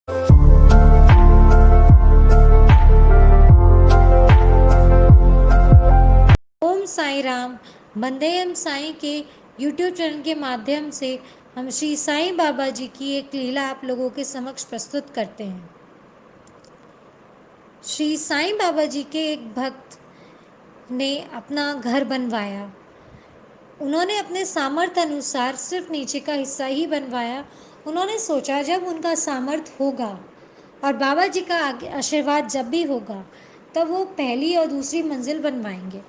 ओम साई राम। बंदेयम साईं के YouTube channel के माध्यम से हम श्री साईं बाबा जी की एक लीला आप लोगों के समक्ष प्रस्तुत करते हैं। श्री साईं बाबा जी के एक भक्त ने अपना घर बनवाया। उन्होंने अपने सामर्थ्य अनुसार सिर्फ नीचे का हिस्सा ही बनवाया। उन्होंने सोचा जब उनका सामर्थ्य होगा और बाबा जी का आशीर्वाद जब भी होगा तब वो पहली और दूसरी मंजिल बनवाएंगे।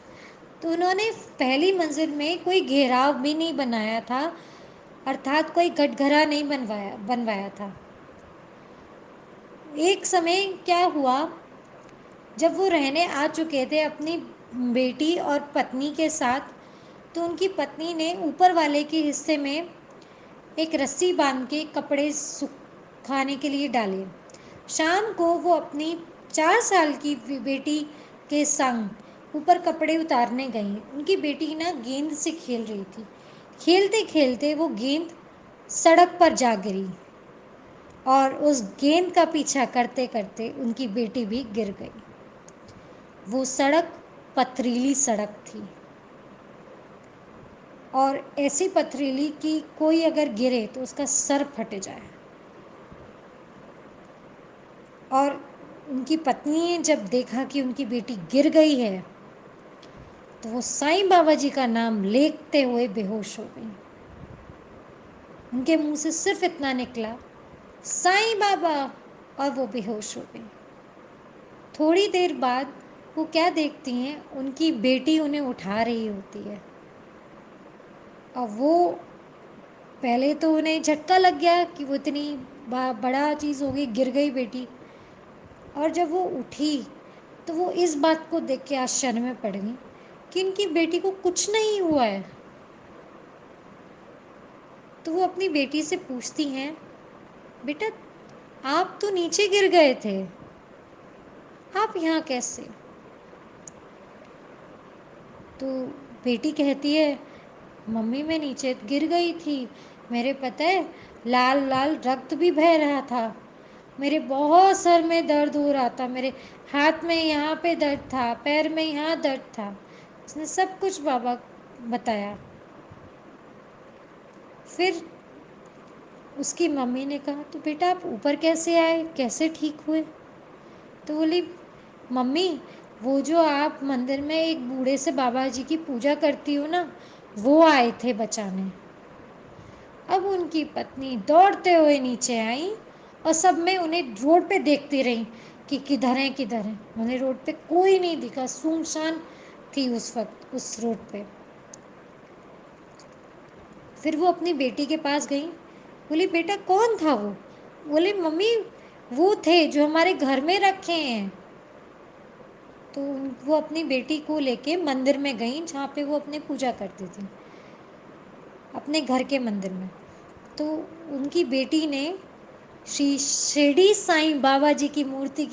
तो उन्होंने पहली मंजिल में कोई घेराव भी नहीं बनाया था, अर्थात कोई गटघरा नहीं बनवाया था। एक समय क्या हुआ, जब वो रहने आ चुके थे अपनी बेटी और पत्नी के साथ, तो उनकी पत्नी ने ऊपर वाले के हिस्से में एक रस्सी बांध के कपड़े सुखाने के लिए डाले। शाम को वो अपनी 4 साल की बेटी के संग ऊपर कपड़े उतारने गई। उनकी बेटी ना गेंद से खेल रही थी। खेलते खेलते वो गेंद सड़क पर जा गिरी और उस गेंद का पीछा करते करते उनकी बेटी भी गिर गई। वो सड़क पथरीली सड़क थी और ऐसी पथरीली कि कोई अगर गिरे तो उसका सर फट जाए। और उनकी पत्नी ने जब देखा कि उनकी बेटी गिर गई है तो वो साईं बाबा जी का नाम लेते हुए बेहोश हो गई। उनके मुंह से सिर्फ इतना निकला, साईं बाबा, और वो बेहोश हो गई। थोड़ी देर बाद वो क्या देखती हैं, उनकी बेटी उन्हें उठा रही होती है। और वो पहले तो उन्हें झटका लग गया कि वो इतनी बड़ा चीज़ हो गई, गिर गई बेटी। और जब वो उठी तो वो इस बात को देख के आश्चर्य में पड़ गई कि इनकी बेटी को कुछ नहीं हुआ है। तो वो अपनी बेटी से पूछती हैं, बेटा आप तो नीचे गिर गए थे, आप यहाँ कैसे? तो बेटी कहती है, मम्मी मैं नीचे गिर गई थी, मेरे पता है लाल लाल रक्त भी बह रहा था, मेरे बहुत सर में दर्द हो रहा था, मेरे हाथ में यहाँ पे दर्द था, पैर में यहाँ दर्द था। उसने सब कुछ बाबा बताया। फिर उसकी मम्मी ने कहा, तो बेटा आप ऊपर कैसे आए, कैसे ठीक हुए? तो बोली, मम्मी वो जो आप मंदिर में एक बूढ़े से बाबा जी की पूजा करती हो ना, वो आए थे बचाने। अब उनकी पत्नी दौड़ते हुए नीचे आई और सब में उन्हें रोड पे देखती रही कि किधर है किधर है। उन्हें रोड पे कोई नहीं दिखा, सुनसान थी उस वक्त उस रोड पे। फिर वो अपनी बेटी के पास गई, बोली बेटा कौन था वो? बोले मम्मी वो थे जो हमारे घर में रखे हैं। तो वो अपनी बेटी को लेके मंदिर में गई जहाँ पे वो अपने पूजा करती थी, अपने घर के मंदिर में। तो उनकी बेटी ने श्री शिरडी साईं बाबा जी की मूर्ति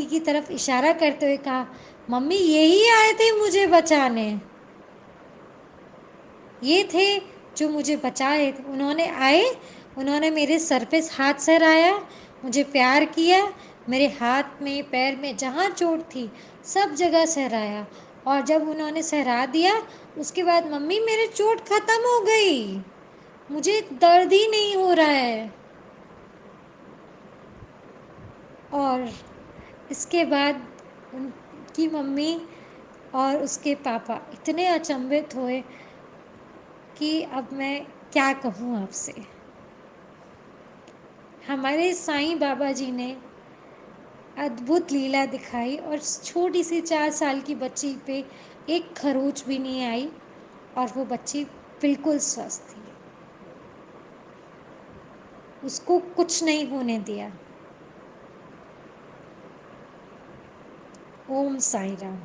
की तरफ इशारा करते हुए कहा, मम्मी यही आए थे मुझे बचाने, ये थे जो मुझे बचाए थे। उन्होंने आए, उन्होंने मेरे सर पे हाथ सहराया, मुझे प्यार किया, मेरे हाथ में पैर में जहाँ चोट थी सब जगह सहराया। और जब उन्होंने सहरा दिया उसके बाद मम्मी मेरी चोट खत्म हो गई, मुझे दर्द ही नहीं हो रहा है। और इसके बाद उनकी मम्मी और उसके पापा इतने अचंभित हुए कि अब मैं क्या कहूँ आपसे। हमारे साईं बाबा जी ने अद्भुत लीला दिखाई और छोटी सी 4 साल की बच्ची पे एक खरोच भी नहीं आई और वो बच्ची बिल्कुल स्वस्थ थी, उसको कुछ नहीं होने दिया। ओम साई राम।